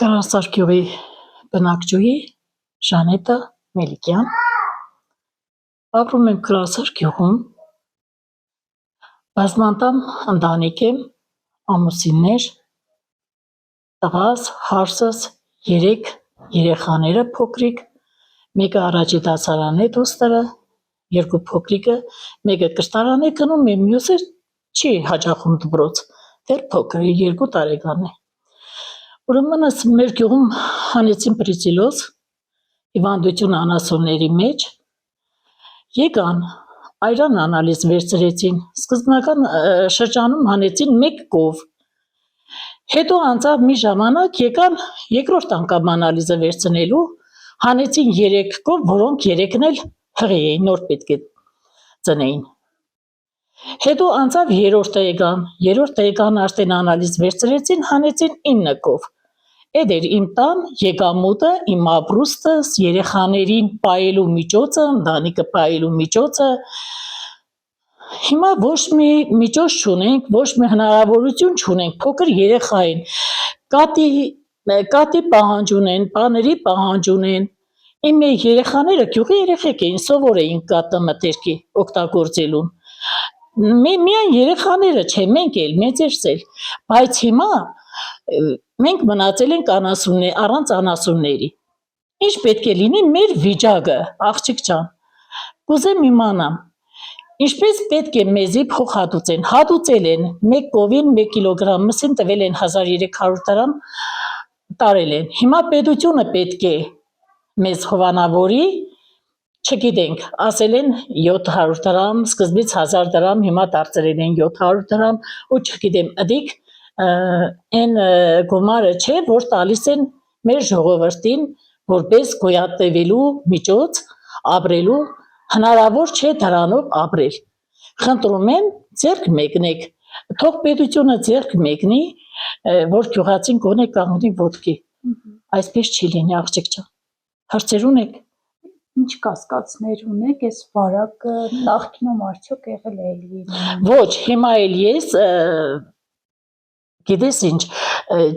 Կարասար գյուղի բնակչուհի Ժանետա Մելիքյան։ Ապրում եմ Կարասար գյուղում։ Բազմանդամ ընտանիք եմ, ամուսիններ, տղաս, հարսս, 3 երեխաները փոքրիկ, մեկը առաջի դասարան է դոստերը, 2 փոքրիկը, մեկը կրթարան է գնում է, մյուսը չի հաճախում դպրոց, դեռ փոքր է, 2 տարեկան է։ Ուրեմն մեր գյուղում հանեցին բրուցելոզ, հիվանդություն անասունների մեջ, եկան այրան անալիզ վերցրեցին, սկզբնական շրջանում հանեցին 1 կով, հետո անցավ մի ժամանակ եկան երկրորդ անգամ անալիզը վերցնելու, հանեցին 3 կով, որոնք 3-ն էլ հղի էին, նոր պետք է ծնեին։ Հետո անցավ երրորդը եկան արդեն անալիզ վերցրեցին, հանեցին 9 կով։ Էդ էր իմ տան եկամուտը, իմ ապրուստս, երեխաներին պահելու միջոցը, ընտանիքը պահելու միջոցը։ Հիմա ոչ մի միջոց չունենք, ոչ մի հնարավորություն չունենք, փոքր երեխա են, կատի պահանջ ունեն, բաների պահանջ ունեն։ Իմ երեխաները գյուղի երեխեք էին, սովոր էին կատը մտերքի օգտագործելուն։ Միայն երեխաները չէ, մենք էլ, մեծերս էլ, բայց հիմա մենք մնացել ենք առանց անասունների։ Ինչ պետք է լինի մեր վիճակը, աղջիկ ջան։ Կուզեմ իմանամ, ինչպես պետք է մեզի փող հատուցեն։ Հատուցել են 1 կովին 1 կիլոգրամ մսին տվել են 1300 դրամ տարել են։ Հիմա պետությունը պետք է մեզ հովանավորի, չգիտենք, ասել են 700 դրամ, սկզբից 1000 դրամ, հիմա դարձրել են 700 դրամ, ու չգիտեմ, ըդիկ այն գումարը չէ, որ տալիս են մեր ժողովրդին, որպես գոյատևելու միջոց, ապրելու, հնարավոր չէ դրանով ապրել։ Խնդրում եմ, ձեռք մեկնեք, թող պետությունը ձեռք մեկնի, որ գյուղացին գոնե կանգնի ոտքի։ Այսպես չի լինի, աղջիկ ջան։ Հարցեր ունեք։ Ինչ կասկածներ ունեք, այս վարակը նախկինում արդյոք եղել է էլի։ Ոչ, հիմա էլ ես գիտես ինչ,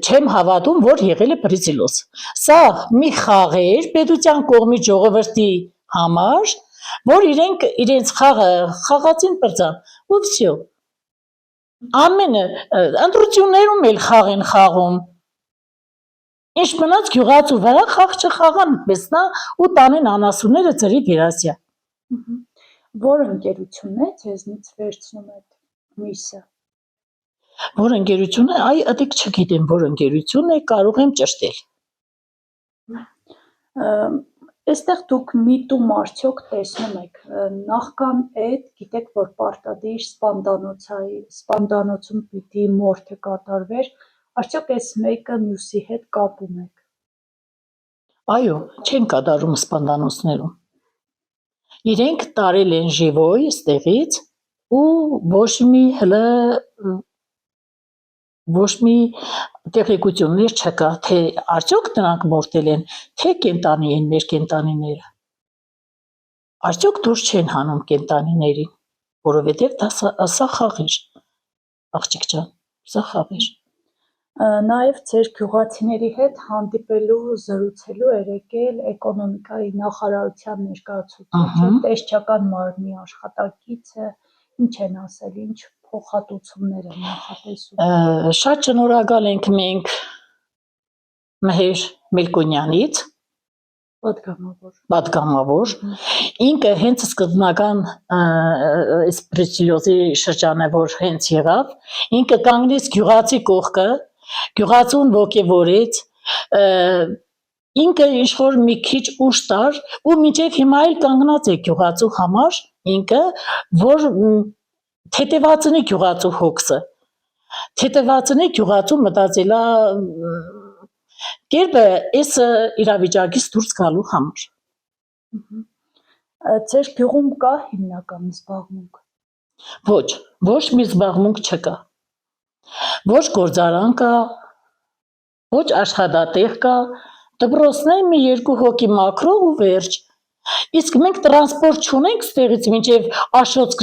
չեմ հավատում, որ եղել է բրուցելոզ։ Սա մի խաղ էր պետության կողմից ժողովրդի համար, որ իրենք իրենց խաղը խաղացին բրծան, ու վсё։ Ամենը ընտրություններում էլ խաղ են խաղում։ Ինչ մնաց գյուղացու վրա խաղ չխաղան, պես նա ու տանեն անասունները ծրի վերասյա։ Որ ընկերությունն է ձեզնից վերցնում այդ միսը։ Որ ընկերություն է, այ ըդիկ չգիտեմ, որ ընկերություն է, կարող եմ ճշտել։ Այստեղ դուք միտում արդյոք տեսնում եք, նախքան այդ գիտեք, որ պարտադիր սպանդանոցում պիտի մորթը կատարվեր, արդյոք այս մեկը մյուսի հետ կապում եք։ Այո, չեն կատարում սպանդանոցներում։ Իրենք տարել են ժիվոյ ստեղից ու ոչ մի տեղեկություններ չկա, թե արդյոք նրանք մորթել են, թե կենտանի են մեր կենտանիները։ Արդյոք դուրս չեն հանում կենտանիներին, որովհետև դա սա խաղ էր, աղջիկ ջան, սա խաղ էր։ Նաև ձեր գյուղացիների հետ հանդիպելու, զրուցելու էր եկել էկոնոմիկայի նախարարության ներկայացուցիչը, տեսչական մարմնի աշխատակիցը, ինչ են ասել, ինչ փոխհատուցումներ են նախատեսում։ Շատ շնորհակալ ենք մենք Մհեր Մելքոնյանից, պատգամավոր, ինքը հենց սկզբնական այս բրուցելոզի շրջանը, որ հենց եղավ, ինքը կանգնեց գյուղացի կողքը, գյուղացուն ոգևորեց, ինքը ինչ-որ մի քիչ ուժ տար, ու մինչև հիմա էլ կանգնած է գյուղացու համար, ինքը, որ թեթևացնի գյուղացու հոգսը, թեթևացնի գյուղացու մտածելա կերպը այս իրավիճակից դուրս գալու համար։ Ձեր գյուղում կա հիմնական զբաղմունք։ Ոչ մի զբաղմունք չկա։ Ոչ գործարան կա, ոչ աշխատատեղ կա, դպրոցներ մի 2 հոգի մաքրող ու վերջ։ Իսկ մենք տրանսպորտ չունենք ստեղից մինչև Աշոց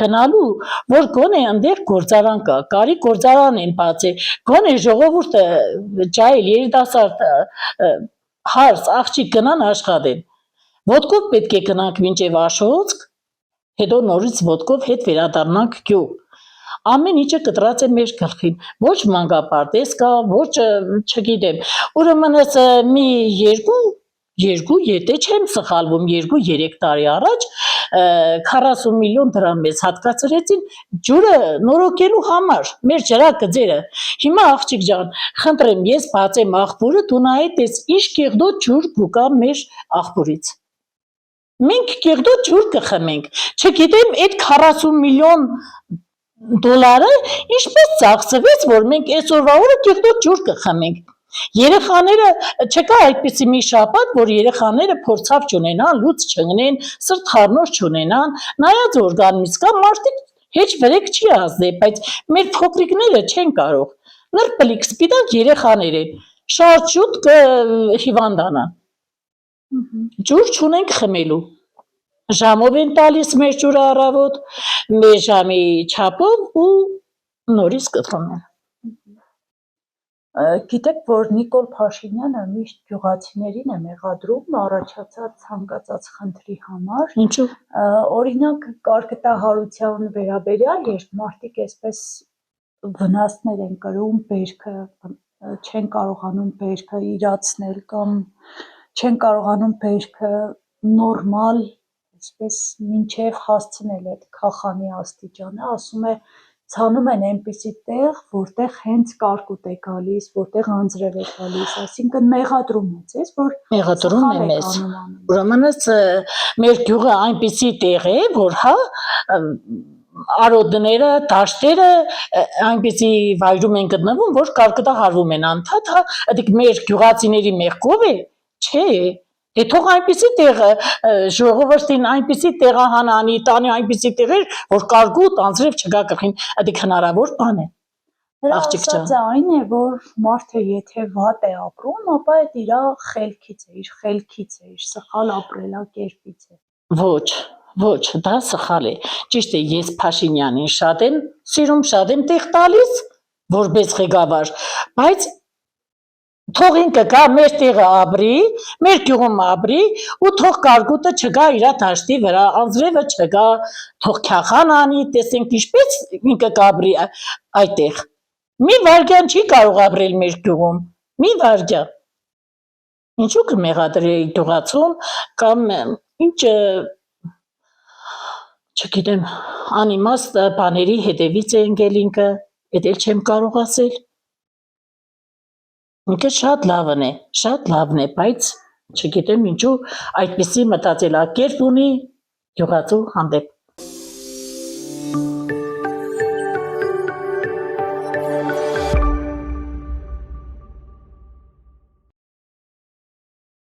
գնալու, որ գոնե այնտեղ գործարան կա, կարի գործարան են բացել, գոնե ժողովուրդը ջայլ երիտասարդ հարս աղջիկ գնան աշխատեն։ Ոտքով պետք է գնանք մինչև Աշոց, հետո նորից ոտքով հետ վերադառնանք գյուղ։ Ամեն ինչը կտրած է մեր գլխին, ոչ մանկապարտեզ կա, ոչ չգիտեմ, ուրեմն ես մի երկու եթե չեմ սխալվում 2-3 տարի առաջ 40 միլիոն դրամ մեզ հատկացրեցին ջուրը նորոգելու համար, մեր ջրակցերը։ Հիմա աղջիկ ջան, խնդրեմ, ես բացեմ աղբորը, դու նայ տես ինչ կեղդոտ ջուր կուկա մեր աղբորից։ Մենք կեղդոտ ջուր կխմենք, չգիտեմ այդ 40 միլիոն դոլարը ինչպես ծախսվեց, որ մենք այսօրվա օրը կեղդոտ ջուր կխմենք։ Երեխաները չկա այդպիսի մի շաբաթ, որ երեխաները փորձավ չունենան, լուծ չընկնեն, սրտխառնոց չունենան, նայած օրգանիզմ կա, մարդիկ հեչ վրեկ չի ազդել, բայց մեր փոքրիկները չեն կարող։ Նրբլիկ սպիտակ երեխաներ են, շատ շուտ կհիվանդանան։ Ջուր չունենք խմելու։ Ժամով են տալիս մեր ջուրը առավոտ, մեր ժամի չափով ու նորից կտրում են։ Գիտեք, որ Նիկոլ Փաշինյանը միշտ գյուղացիներին է մեղադրում առաջացած ցանկացած խնդրի համար։ Ինչու՞։ Օրինակ կարկտահարության վերաբերյալ, երբ մարդիկ այսպես վնասներ են կրում բերքը, չեն կարողանում բերքը իրացնել կամ չեն կարողանում բերքը նորմալ, այսպես մինչև հասցնել այդ քախանի աստիճանը, ասում է ցանում են այնպիսի տեղ, որտեղ հենց կարկուտ է գալիս, որտեղ անձրև է գալիս, այսինքն մեղադրում է ձեզ, որ մեղադրում է մեզ։ Ուրեմն մեր գյուղը այնպիսի տեղ է, որ հա արոդները, դաշտերը այնպիսի վայրում են գտնվում, որ կարկտահարվում են անդադ, հա, այդ մեր գյուղացիների մեղքով է, չէ։ Դե թող այնպիսի տեղ ժողովրդին այնպիսի տեղահանանի, տանի այնպիսի տեղեր, որ կարկուտ անձրև չգա գլխին, այդ հնարավոր բան է։ Նրա ասածը այն է, որ մարդը եթե վատ է ապրում, ապա այդ իր խելքից է, իր սխալ ապրելակերպից է։ Ոչ, դա սխալ է։ Ճիշտ է, ես Փաշինյանին շատ եմ սիրում, շատ եմ տեղ տալիս, որպես ղեկավար, բայց թող ինքը գա մեր տեղը ապրի, մեր գյուղում ապրի ու թող կարկուտը չգա իր դաշտի վրա, անձրևը չգա, թող քախան անի, տեսենք ինչպես ինքը կապրի այդտեղ։ Մի վարքյան չի կարող ապրել մեր գյուղում, մի վարքյան։ Ինչու կմեղադրի գյուղացուն կամ ինչ չգիտեմ, անիմաստ բաների հետևից է ընկել ինքը, էդ էլ չեմ կարող ասել։ Ինքը շատ լավն է, բայց չգիտեմ ինչու այդպիսի մտածելակերպ ունի գյուղացու հանդեպ։